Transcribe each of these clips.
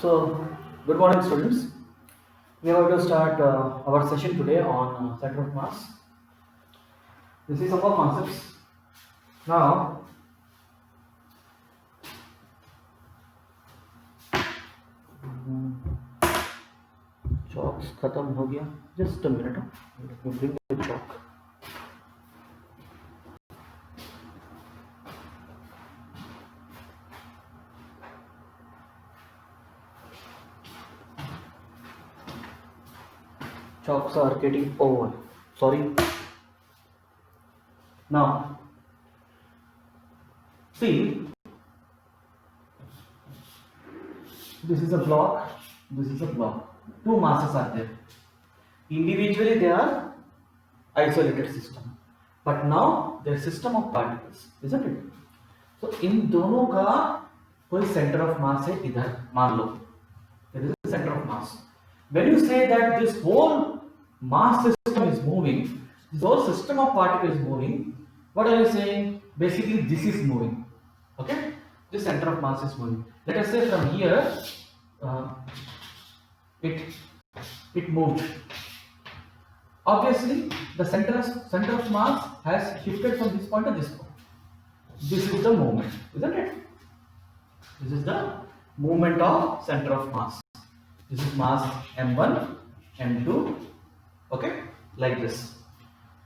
So, good morning, students. We are going to start our session today on center of mass. This is some more concepts. Now, chalks खत्म हो गया. Just a minute. Let me bring the chalk. Chalks are getting over. Sorry. Now, see, this is a block, this is a block. Two masses are there. Individually they are isolated system. But now there is system of particles, isn't it? So इन दोनों का कोई center of mass है इधर, मान लो. There is a center of mass. When you say that this whole mass system is moving, this whole system of particles is moving, what are you saying? Basically this is moving. Okay? This center of mass is moving. Let us say from here, it moved. Obviously, the center of mass has shifted from this point to this point. This is the movement, isn't it? This is the movement of center of mass. This is mass m1, m2, okay, like this.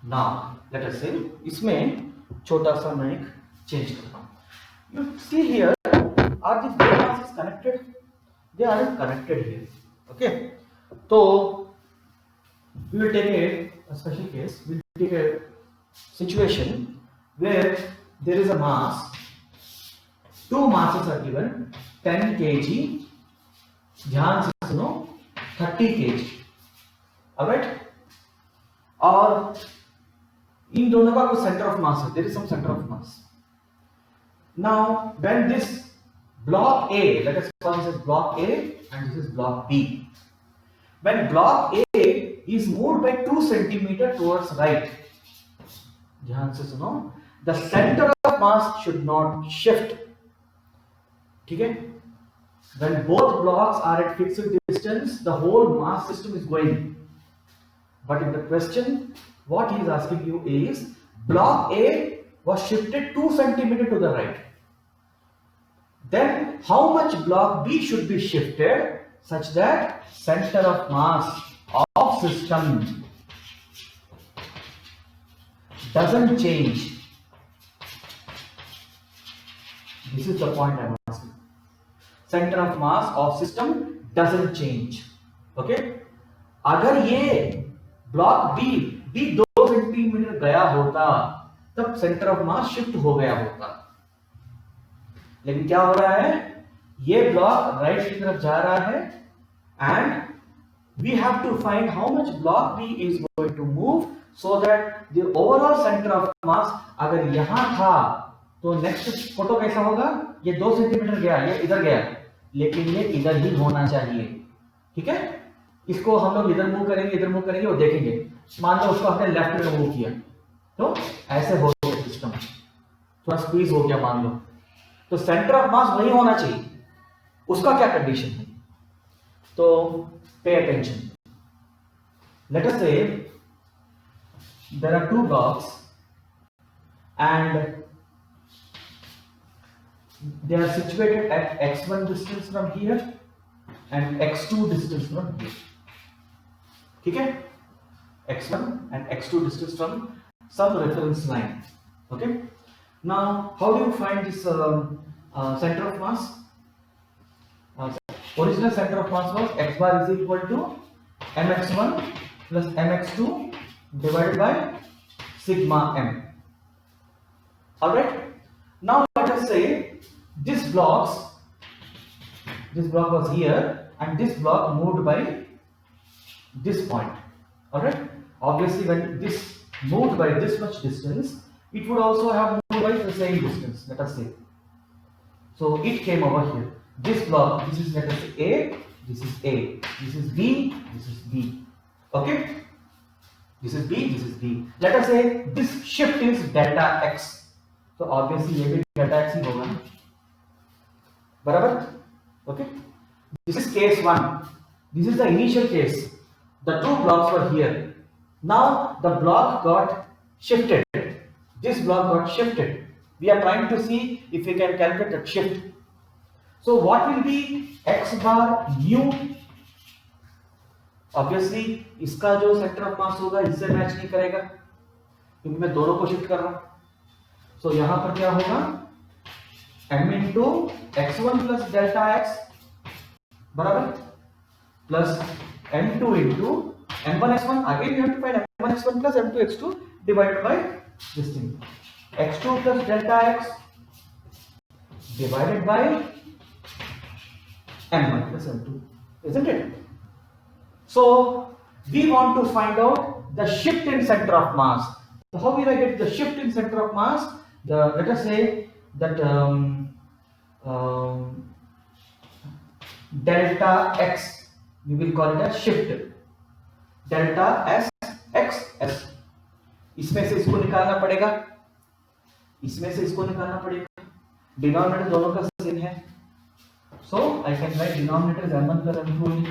Now, let us say, इसमें छोटा सा मैं एक change करता हूँ. You see here, are these two masses connected? They are connected here. Okay. So, we will take a special case. We will take a situation where there is a mass. Two masses are given. 10 kg. ध्यान से सुनो. 30 kg. Alright. और इन दोनों का कोई center of mass है. There is some center of mass. Now, when this block A, let us call this as block A and this is block B. When block A is moved by 2 cm towards right, ध्यान से सुनो, the center of mass should not shift. ठीक है? When both blocks are at fixed distance, the whole mass system is going. But in the question, what he is asking you is, block A was shifted 2 cm to the right. Then how much block B should be shifted such that center of mass of system doesn't change? This is the point I am asking. Center of mass of system doesn't change. Okay? अगर ये block B 2 centimetre गया होता तब center of mass shift हो गया होता. लेकिन क्या हो रहा है? ये ब्लॉक राइट की तरफ जा रहा है and we have to find how much block B is going to move so that the overall centre of mass अगर यहां था तो नेक्स्ट फोटो कैसा होगा? ये 2 सेंटीमीटर गया, ये इधर गया, लेकिन ये इधर ही होना चाहिए. ठीक है? इसको हम लोग इधर मूव करेंगे और देखेंगे. मान लो उसको हमने लेफ्ट में मूव किया तो ऐसे हो गया सिस्टम, थोड़ा स्क्वीज हो गया मान लो. तो सेंटर ऑफ मास वही होना चाहिए. उसका क्या कंडीशन है? तो pay attention. Let us say there are two blocks and they are situated at x1 distance from here and x2 distance from here. ठीक है? x1 and x2 distance from some reference line. Okay? Now, how do you find this center of mass? Original center of mass was x bar is equal to mx1 plus mx2 divided by sigma m. Alright? Now let us say this block was here and this block moved by this point. Alright? Obviously when this moved by this much distance, it would also have moved by the same distance, let us say. So it came over here. This block, this is let us say A, this is A, this is B, this is B. Okay? This is B, this is B. Let us say this shift is delta x. So obviously ये भी delta x ही होगा. बराबर? Okay? This is case 1. This is the initial case. The two blocks were here. Now the block got shifted. This block got shifted. We are trying to see if we can calculate that shift. So what will be x bar mu? Obviously इसका जो centre of मास होगा इससे match नहीं करेगा क्योंकि मैं दोनों को शिफ्ट कर रहा हूं. So यहां पर क्या होगा? m into x1 plus delta x बराबर plus m2 into m1x1. Again we have to find m1x1 plus m2x2 divided by this thing. x2 plus delta x divided by m1 plus m2, isn't it? So we want to find out the shift in center of mass. So how will I get the shift in center of mass? Let us say that delta x, we will call it as shift. Delta s x s. इसमें से इसको निकालना पड़ेगा, इसमें से इसको निकालना पड़ेगा. डिनोमिनेटर दोनों का सेम है. So I can write denominator as m1 plus m2.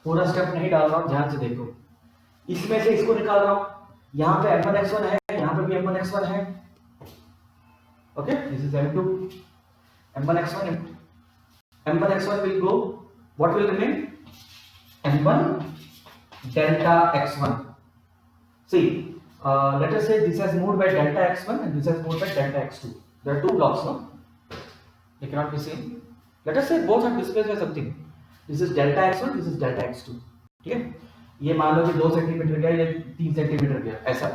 पूरा स्टेप नहीं डाल रहा हूं, ध्यान से देखो. इसमें से इसको निकाल रहा हूं. यहां पे m1x1 है, यहां पे भी m1x1 है. Okay, this is m2. m1x1 will go. What will remain? m1 delta x1. See, let us say this has moved by delta x1 and this has moved by delta x2. There are two blocks, no? They cannot be same. Let us say both are displaced by something. This is delta x1, this is delta x2. ठीक है? ये मान लो कि 2 centimetre गया, ये 3 centimetre गया, ऐसा.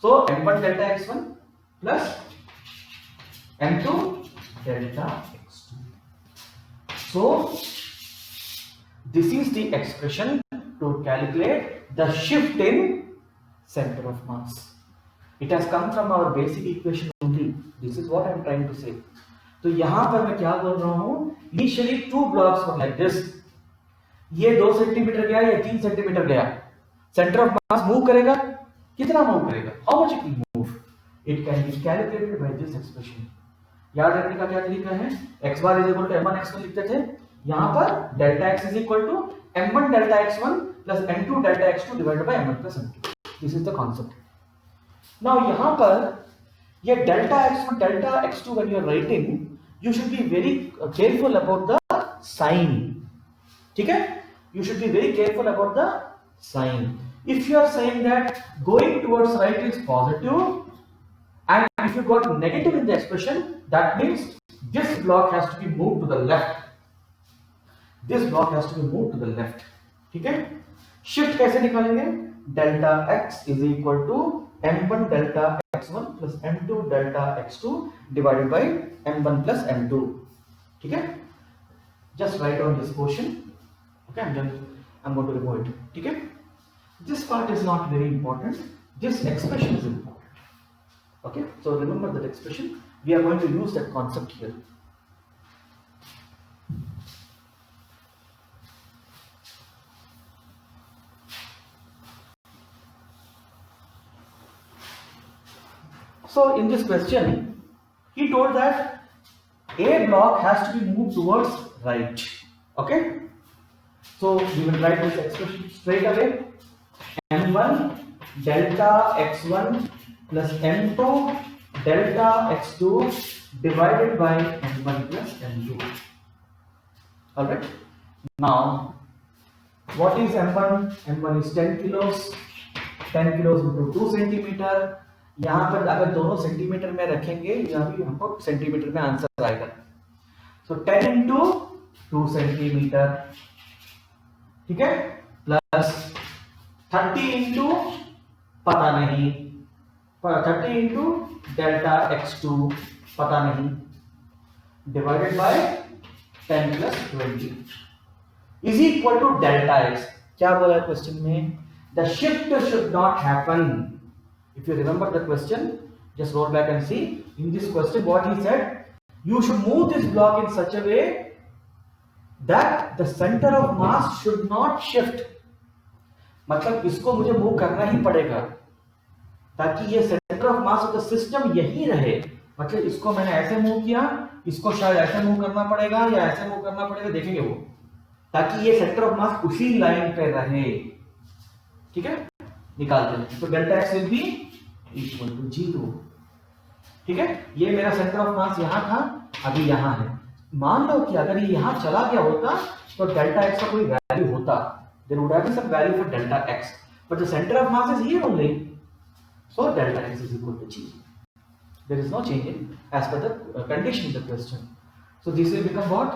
So m1 delta x1 plus m2 delta x2. So this is the expression to calculate the shift in center of mass. It has come from our basic equation only. This is what I am trying to say. तो यहां पर मैं क्या बोल रहा हूं? Initially two blocks were like this. ये 2 centimetre गया, ये 3 सेंटीमीटर गया. Center of mass मूव करेगा, कितना मूव करेगा? How much it will move? It can be calculated by this expression. याद रखने का क्या तरीका है? x bar is equal to m1 x1 लिखते थे. यहाँ पर delta x is equal to m1 delta x1 plus m2 delta x2 divided by m1 plus m2. This is the concept. Now यहाँ पर ये delta x1 delta x2 when you are writing, you should be very careful about the sign. ठीक है? You should be very careful about the sign. If you are saying that going towards right is positive, and if you got negative in the expression, that means this block has to be moved to the left. This block has to be moved to the left. ठीक है? Shift कैसे निकालेंगे? Delta x is equal to m1 delta x1 plus m2 delta x2 divided by m1 plus m2. ठीक है? Just write down this portion. Okay, I'm going to remove it. ठीक है? This part is not very important. This expression is important. Okay, so remember that expression. We are going to use that concept here. So in this question, he told that a block has to be moved towards right. Okay, so we will write this expression straight away. m1 delta x1 plus m2 delta x2 divided by m1 plus m2. All right. Now, what is m1? m1 is 10 kilos. 10 kilos into 2 centimeter. यहाँ पर अगर दोनों centimetre में रखेंगे, यहाँ भी हमको centimetre में आंसर आएगा. सो 10 इंटू 2 सेंटीमीटर, ठीक है, प्लस 30 इंटू पता नहीं, 30 इंटू डेल्टा x2 पता नहीं, divided by 10 plus 20 is equal to delta x. क्या बोला है क्वेश्चन में? The shift should not happen. If you remember the question, just roll back and see. In this question, what he said, you should move this block in such a way that the center of mass should not shift. मतलब इसको मुझे move करना ही पड़ेगा ताकि ये centre of mass of the system यही रहे. मतलब इसको मैंने ऐसे मूव किया इसको शायद ऐसे मूव करना पड़ेगा या ऐसे मूव करना पड़ेगा, देखेंगे वो, ताकि ये सेंटर ऑफ मास उसी लाइन पे रहे। ठीक है, निकालते हैं। तो delta x will be equal to 0। ठीक है, ये मेरा सेंटर ऑफ मास यहां था, अभी यहां है। मान लो कि अगर ये यहां चला गया होता तो डेल्टा एक्स का कोई वैल्यू होता, there would have been some value for delta x, but the centre of mass is here only, so delta x is equal to 0. There is no change in as per the condition in the question. So this will become what?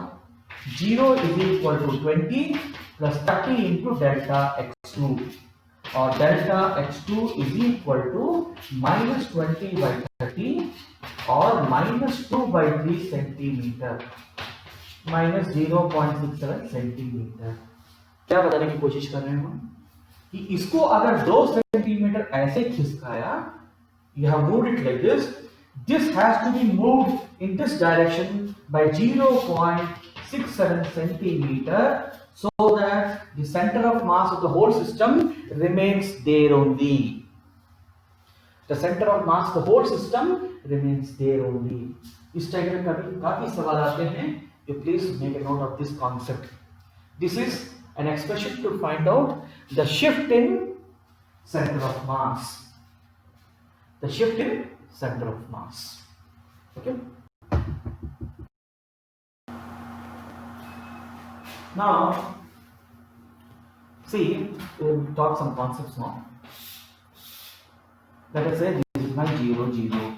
0 is equal to 20 plus 30 into delta x2, or delta x2 is equal to minus 20 by 30 or minus 2 by 3 centimeter, minus 0.67 centimeter. क्या बताने की कोशिश कर रहे हैं हम कि इसको अगर 2 सेंटीमीटर ऐसे खिसकाया, you have moved it like this, this has to be moved in this direction by 0.67 centimeter so that the center of mass of the whole system remains there only. The center of mass of the whole system remains there only. इस type में कभी काफी सवाल आते हैं, तो please make a note of this concept. This is an expression to find out the shift in center of mass. The shift in center of mass. Okay, now see, we'll talk some concepts now. Let us say this is my 0 0.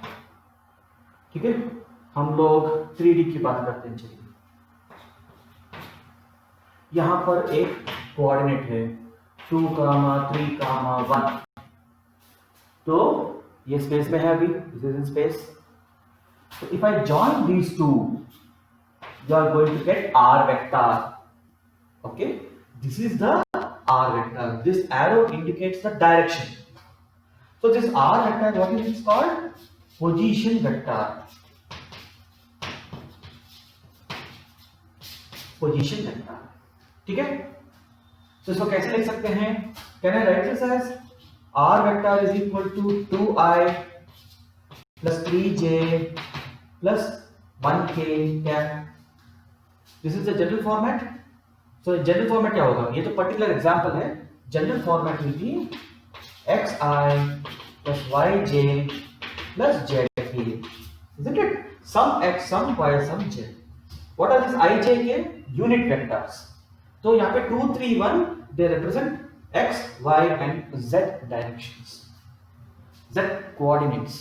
ठीक है, हम लोग 3D की बात करते हैं। चलिए, यहां पर एक कोऑर्डिनेट है 2, 3, 1, तो ये स्पेस में है अभी, this is in space. So if I join these two, you are going to get r vector. Okay, this is the r vector. This arrow indicates the direction. So this r vector, what is it called? Position vector. Position vector. ठीक है, तो इसको कैसे लिख सकते हैं? Can I write this as r vector is equal to 2i plus 3j plus 1k cap. This is the general format. So general format क्या होगा? ये तो particular example है. General format will be xi plus yj plus zk, isn't it? Some x, some y, some z. What are these I, j, k? Unit vectors. तो यहाँ पे 2, 3, 1 they represent x, y and z directions, z coordinates.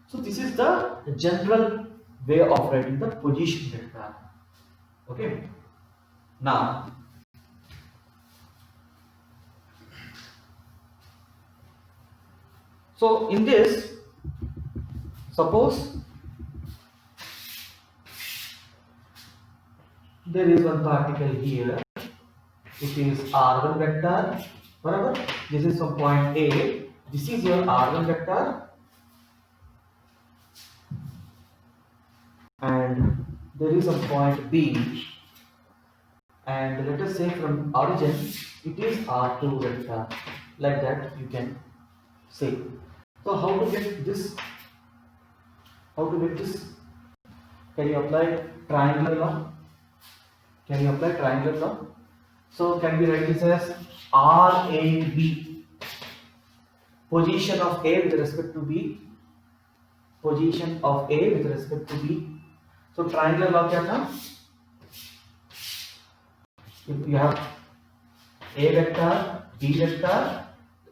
So this is the general way of writing the position vector. Okay, now so in this, suppose there is one particle here, it is r1 vector, barabar. This is from point A, this is your r1 vector, and there is a point B, and let us say from origin it is r2 vector, like that you can say. So how to get this? How to get this? Can you apply triangular law? Can you apply triangular law? So can we write this as RAB, position of A with respect to B, position of A with respect to B. So triangular law क्या था? If you have A vector, B vector,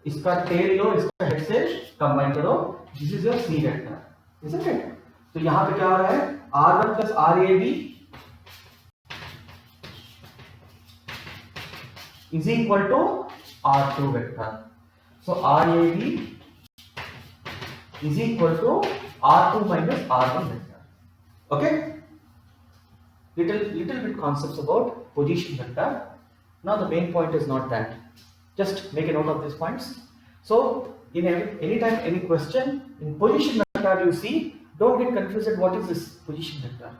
इसका tell लो, इसका head से combine करो, this is your C vector, isn't it? तो यहाँ पे क्या हो रहा है? R1 plus RAB is equal to R2 vector. So RAB is equal to R2 minus R1 vector. Okay? Little bit concepts about position vector. Now the main point is not that. Just make a note of these points. So in any time any question in position vector you see, don't get confused at what is this position vector.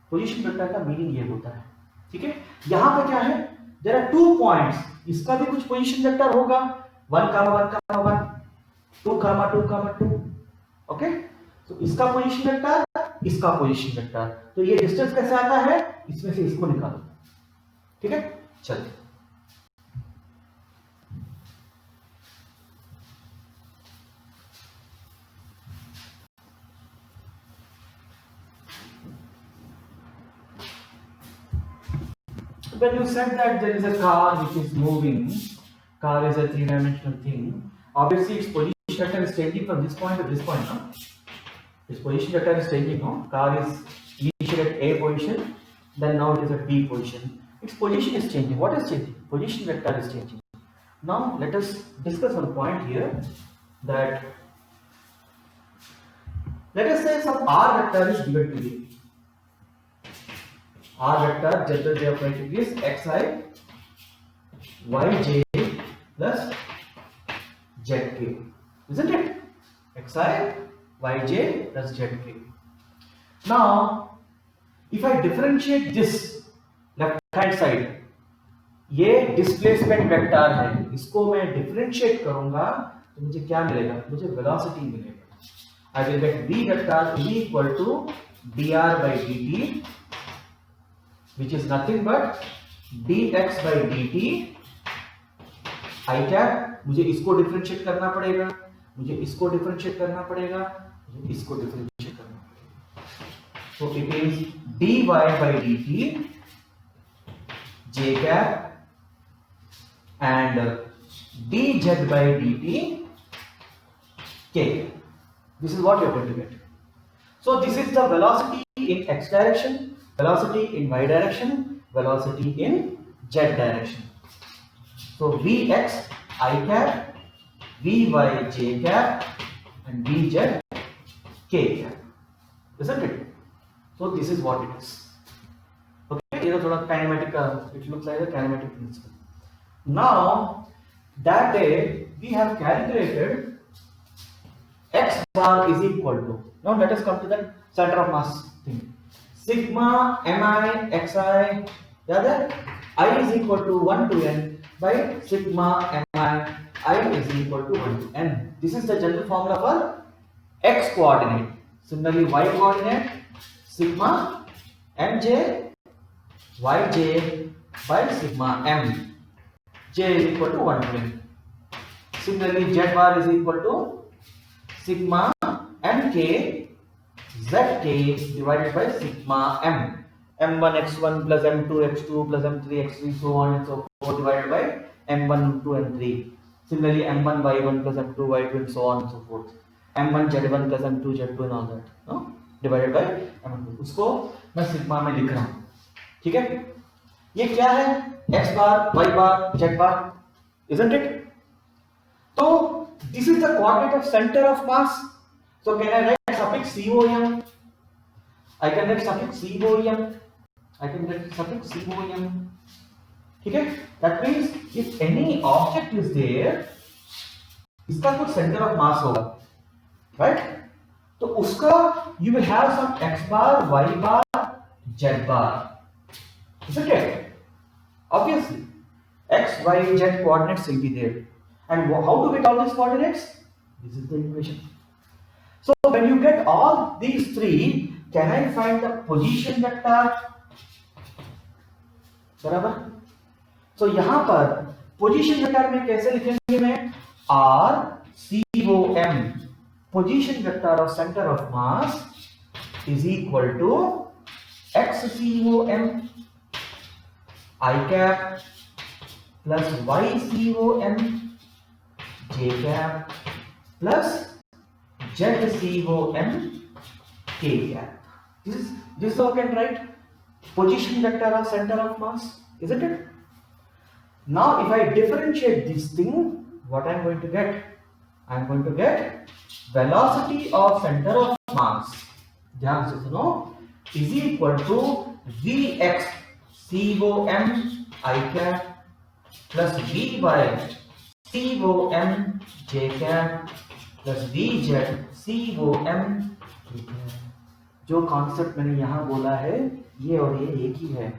Position vector का meaning ये होता है, ठीक है? यहाँ पे क्या है? There are 2 points. इसका भी कुछ position vector होगा, 1, 1, 2, 2, 2. Okay? So इसका position vector इसका पोजीशन वेक्टर। तो ये डिस्टेंस कैसे आता है, इसमें से इसको निकालो, ठीक है। चलिए when you said that there is a car which is moving, car is a three-dimensional thing, obviously its position vector is changing from this point to this point, no? Its position vector is changing, no? Car is initially at A position, then now it is at B position. Its position is changing. What is changing? Position vector is changing. Now let us discuss one point here, that let us say some R vector is given to you. R vector general way of writing is xi yj plus zk, isn't it? Xi yj plus zk. Now if I differentiate this left hand side, ये displacement vector है, इसको मैं differentiate करूंगा तो मुझे क्या मिलेगा, मुझे वेलोसिटी मिलेगा। I will get v vector is equal to dr by dt, which is nothing but dx by dt I cap। मुझे इसको डिफरेंशिएट करना पड़ेगा, मुझे इसको डिफरेंशिएट करना पड़ेगा, मुझे इसको डिफरेंशिएट करना पड़ेगा। तो it is dy by dt j cap and dz by dt k। This is what you are going to get. So this is the velocity in x direction, velocity in y direction, velocity in z direction. So vx I cap, vy j cap and vz k cap, isn't it? So this is what it is. Okay, ये तो थोड़ा kinematic का, it looks like a kinematic principle. Now that day we have calculated x bar is equal to, now let us come to the center of mass thing, sigma mi xi, याद है, I is equal to 1 to n by sigma mi I is equal to 1 to n. This is the general formula for x coordinate. Similarly y coordinate, sigma mj yj by sigma m, j is equal to 1 to n. Similarly z bar is equal to sigma mk zk divided by sigma m, m1 x1 plus m2 x2 plus m3 x3 so on and so forth divided by m1 2 and 3. Similarly m1 y1 plus m2 y2 and so on and so forth, m1 z1 plus m2 z2 and all that, no? divided by m2. उसको मैं sigma में लिख रहा हूँ, ठीक है। ये क्या है, x bar y bar z bar, isn't it? तो this is the coordinate of center of mass. So can I write suffix COM? I can write suffix COM. I can write suffix COM. ठीक है? That means if any object is there, इसका कुछ center of mass होगा, right? तो उसका you will have some x bar, y bar, z bar, isn't it? Obviously, x, y, z coordinates will be there. And how do we call these coordinates? This is the equation. So when you get all these three, can I find the position vector? बराबर? So यहाँ पर position vector में कैसे लिखेंगे मैं? R COM, position vector of center of mass is equal to x COM I cap plus y COM j cap plus z COM k cap. This how can write position vector of center of mass, isn't it? Now if I differentiate this thing, what I am going to get? I am going to get velocity of center of mass, ध्यान से सुनो, is equal to vx COM I cap plus vy COM j cap plus vz COM k cap. जो concept मैंने यहाँ बोला है ये और ये एक ही है,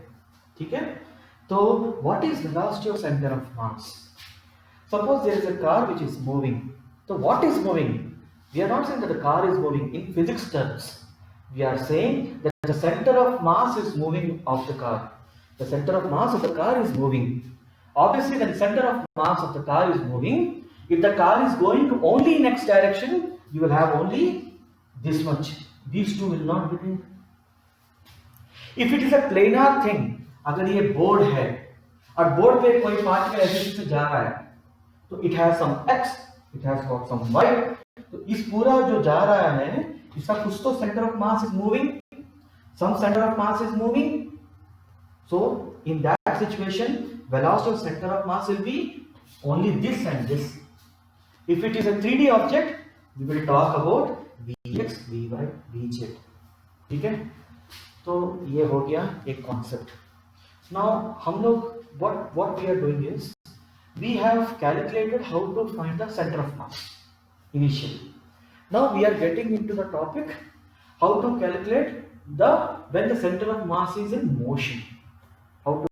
ठीक है। तो what is velocity of center of mass? Suppose there is a car which is moving. So what is moving? We are not saying that the car is moving in physics terms. We are saying that the center of mass is moving of the car. The center of mass of the car is moving. Obviously, when the center of mass of the car is moving, if the car is going to only in x direction, you will have only this much. These two will not be there. If it is a planar thing, अगर ये board है और board पे कोई particle ऐसे से जा रहा है, तो it has some x, it has got some y. तो इस पूरा जो जा रहा है, इसका कुछ तो center of mass is moving, some center of mass is moving. So in that situation, velocity of center of mass will be only this and this. If it is a 3D object, we will talk about vx, vy, vz. ठीक है? तो ये हो गया एक concept. Now हम लोग what we are doing is we have calculated how to find the center of mass initially. Now we are getting into the topic how to calculate when the center of mass is in motion. How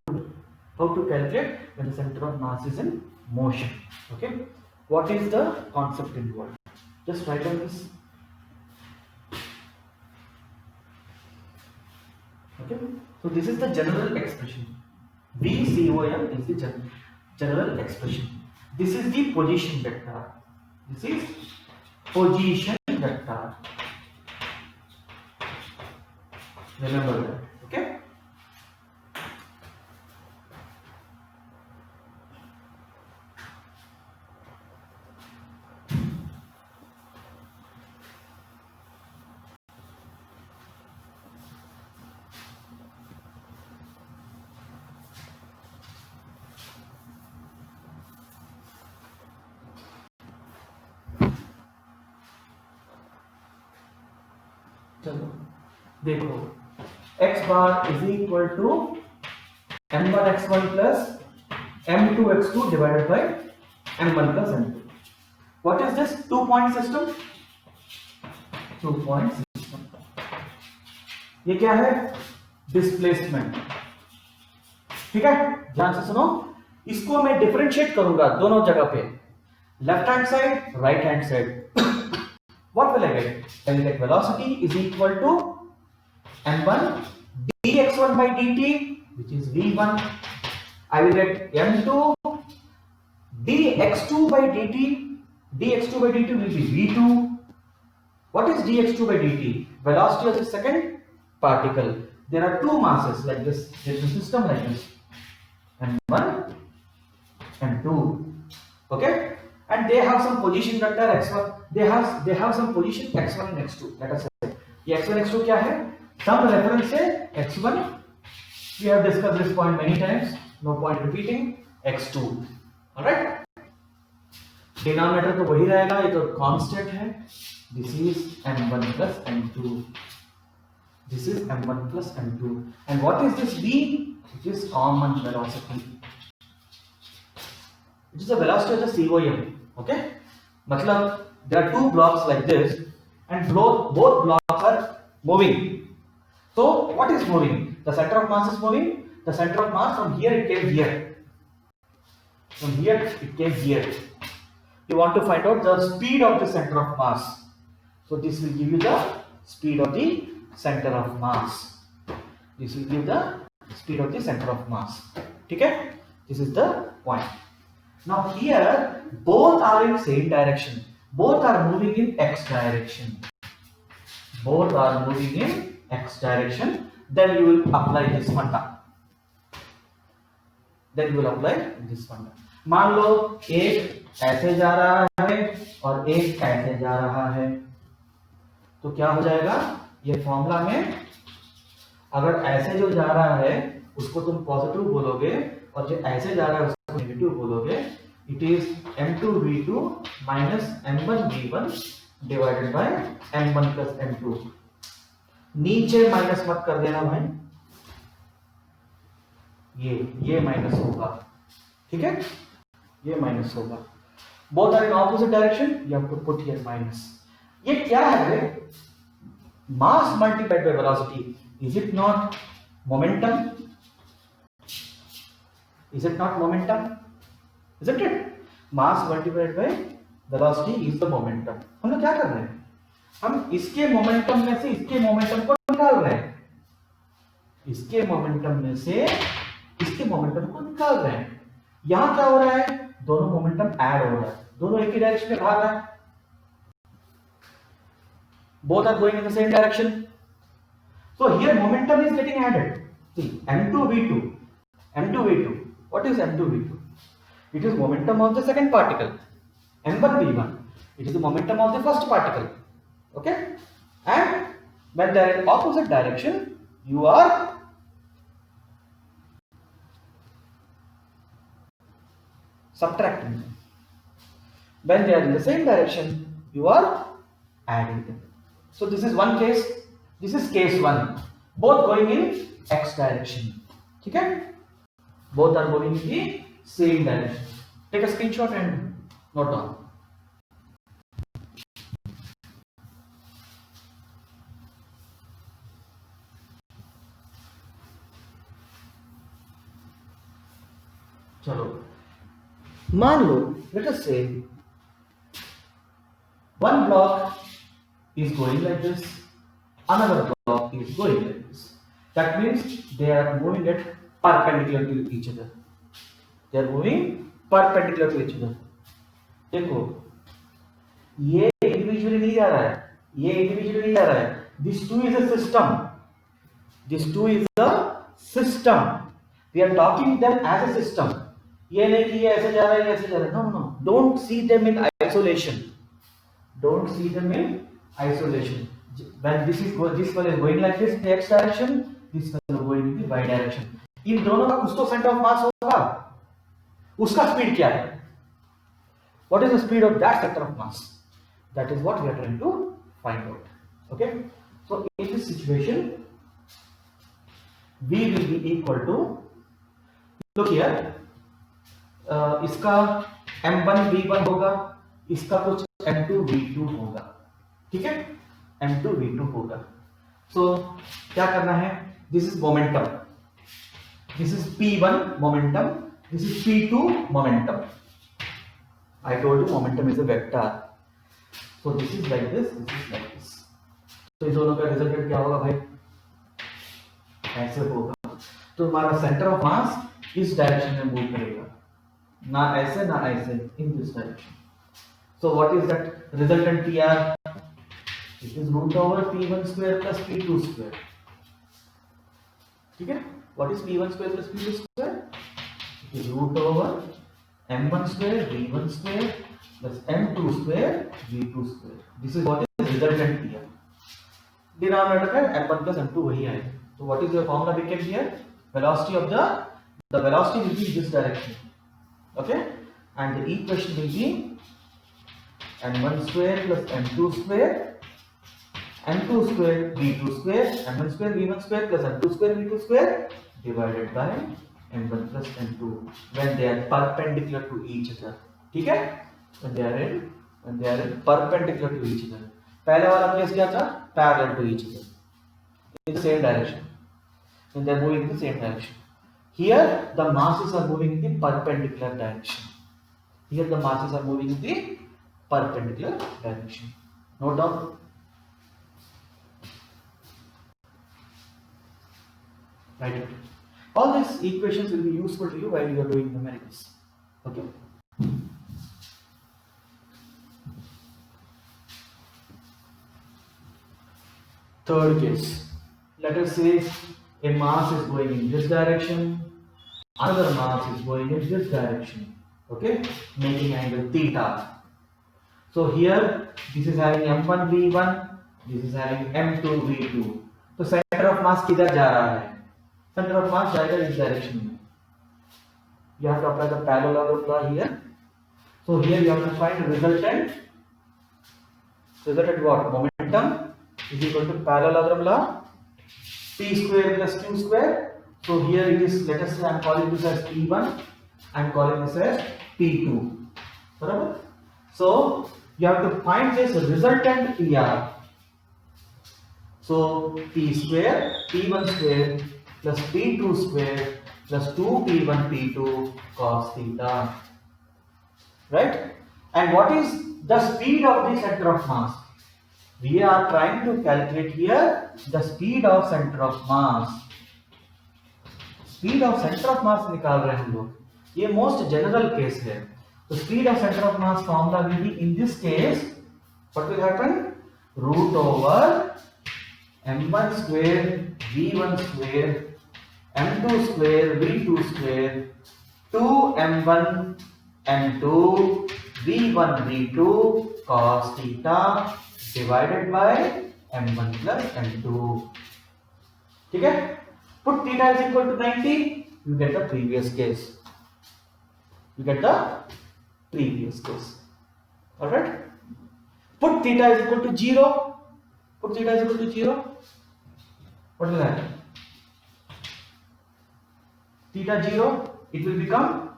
to calculate when the center of mass is in motion. Okay, what is the concept involved? Just write down this. Okay, so this is the general expression. VCOM is the general expression. This is the position vector. This is position vector. Remember that. Okay. चलो देखो, x bar is equal to m1 x1 plus m2 x2 divided by m1 plus m2. What is this? 2 point system. 2 point system. ये क्या है? Displacement. ठीक है, ध्यान से सुनो. इसको मैं डिफरेंशिएट करूंगा दोनों जगह पे, left hand side, right hand side. What will I get? I will get velocity is equal to m1 dx1 by dt, which is v1. I will get m2 dx2 by dt. dx2 by dt will be v2. What is dx2 by dt? Velocity of the second particle. There are two masses like this. There is a system like this, m1 and 2. Okay, and they have some position vector x1. They have some position x1 and x2. Let us say ये x1 x2 क्या है? Some reference से x1. We have discussed this point many times. No point repeating. x2. All right. Denominator तो वही रहेगा. ये तो constant है. This is m1 plus m2. This is m1 plus m2. And what is this v? It is common velocity. It is the velocity of the COM. Okay. मतलब there are two blocks like this, and both blocks are moving. So what is moving? The center of mass is moving. The center of mass from here it came here. From here it came here. You want to find out the speed of the center of mass. So this will give you the speed of the center of mass. This will give the speed of the center of mass. Okay? This is the point. Now here both are in same direction. Both are moving in x direction. Both are moving in x direction. Then you will apply this funda. Then you will apply this funda. मान लो एक ऐसे जा रहा है और एक ऐसे जा रहा है, तो क्या हो जाएगा? ये फॉर्मूला में अगर ऐसे जो जा रहा है उसको तुम पॉजिटिव बोलोगे और जो ऐसे जा रहा है उसको नेगेटिव बोलोगे. It is m2 v2 minus m1 v1 divided by m1 plus m2. नीचे माइनस मत कर देना भाई, ये माइनस होगा. ठीक है, ये माइनस होगा. Both are in opposite direction. You have to put here minus. ये क्या है? Mass multiplied by velocity. Is it not momentum? Is it not momentum? Isn't it? Mass multiplied by velocity is the momentum. हम लोग क्या कर रहे हैं? हम इसके मोमेंटम में से इसके मोमेंटम को निकाल रहे हैं, इसके मोमेंटम में से इसके मोमेंटम को निकाल रहे हैं। यहां क्या हो रहा है, दोनों मोमेंटम ऐड हो रहा है, दोनों एक ही डायरेक्शन में भाग रहा है, both are going in the same direction. So here momentum is getting added. See, m2v2, m2v2, what is m2v2? It is momentum of the second particle. m1v1, it is the momentum of the first particle. Okay, and when they are in opposite direction, you are subtracting them. When they are in the same direction, you are adding them. So this is one case, this is case one, both going in x direction. ठीक है, both are going in the same direction. Take a screenshot and note down. चलो मान लो, let us say one block is going like this, another block is going like this. That means they are moving at perpendicular to each other. They are moving perpendicular to each other. देखो, ये individually नहीं जा रहा है, ये individually नहीं जा रहा है. This two is a system. This two is a system. We are talking them as a system. ये नहीं कि ये ऐसे जा रहा है, ये ऐसे जा रहा है. No, no. Don't see them in isolation. Don't see them in isolation. When this one is going like this in the x direction, this one is going in the y direction. इन दोनों का कुछ तो centre of मास होगा, उसका speed क्या है? What is the speed of that center of mass? That is what we are trying to find out. Okay. So in this situation, V will be equal to, look here, इसका m1v1 होगा, इसका कुछ m2v2 होगा. ठीक है, m2v2 होगा. So क्या करना है? This is momentum. This is p1 momentum. This is p2 momentum. I told you momentum is a vector. So this is like this. This is like this. तो इन दोनों का रिजल्टेंट क्या होगा भाई? ऐसे होगा. तो हमारा सेंटर ऑफ मास इस डायरेक्शन में मूव करेगा, ना ऐसे ना ऐसे, in this direction. So what is that resultant PR? It is root over p1 square plus p2 square. ठीक है? What is p1 square plus p2 square? It is root over m1 square v1 square plus m2 square v2 square. This is what is resultant PR. Denominator है m1 plus m2 वही आएगा. So what is your formula we can here? Velocity of the velocity will be in this direction. Okay, and the equation will be m1 square plus m2 square, m2 square v2 square, m1 square v1 square plus m2 square v2 square divided by m1 plus m2 when they are perpendicular to each other. ठीक है, when they are in perpendicular to each other. पहले वाला case क्या था? Parallel to each other in the same direction, when they are moving in the same direction. Here the masses are moving in the perpendicular direction. Here the masses are moving in the perpendicular direction. Note down. Right. All these equations will be useful to you while you are doing numericals. Okay. Third case. Let us say a mass is going in this direction, another mass is going in this direction. Okay, making angle theta. So here this is having m1 v1, this is having m2 v2. तो center of mass किधर जा रहा है? Center of mass जाएगा इस direction में. You have to apply the parallelogram law here. So here you have to find resultant. Resultant what? Momentum is equal to parallelogram law. P square plus Q square. So here it is, let us say I am calling this as P1, I am calling this as P2. Barabar? So you have to find this resultant PR. So P square, P1 square plus P2 square plus 2P1 P2 cos theta. Right? And what is the speed of the center of mass? We are trying to calculate here the speed of center of mass. Speed of center of mass निकाल रहे हैं हम लोग. ये most general case है. तो speed of center of mass formula will be in this case. What will happen? Root over m1 square v1 square m2 square v2 square 2m1 m2 v1 v2 cos theta divided by m1 plus m2. ठीक है? Put theta is equal to 90, you get the previous case. You get the previous case. Alright? Put theta is equal to 0. Put theta is equal to 0. What will happen? Theta 0, it will become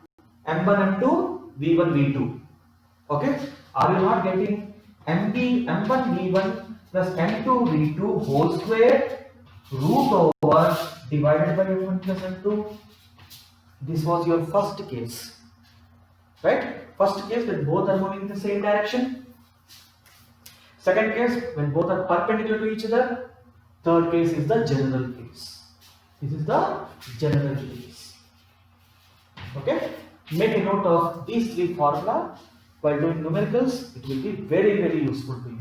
m1 m2 v1 v2. Okay? Are you not getting m1 v1 plus m2 v2 whole square root over divided by m1 plus m2? This was your first case, right? First case when both are moving in the same direction. Second case when both are perpendicular to each other. Third case is the general case. This is the general case. Okay? Make a note of these three formula while doing numericals. It will be very, very useful to you.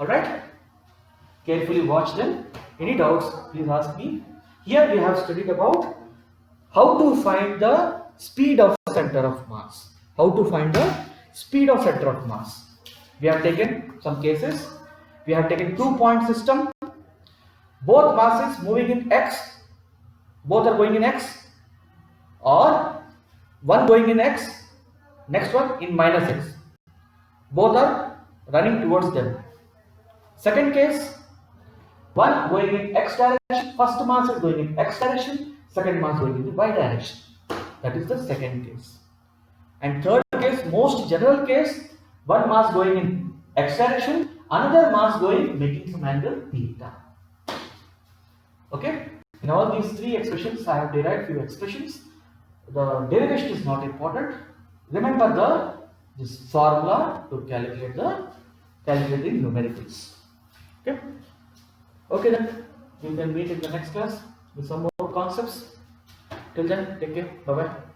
Alright? Carefully watch them. Any doubts, please ask me. Here we have studied about how to find the speed of center of mass. How to find the speed of center of mass. We have taken some cases. We have taken 2-point system. Both masses moving in x. Both are going in x. Or one going in x, next one in minus x. Both are running towards them. Second case, one going in x direction, first mass is going in x direction, second mass going in the y direction. That is the second case. And third case, most general case, one mass going in x direction, another mass going making some angle theta. Okay? In all these three expressions, I have derived few expressions. The derivation is not important. Remember this formula to calculate the numericals. Okay? Okay then, we can meet in the next class with some more concepts. Till then, take care. Bye bye.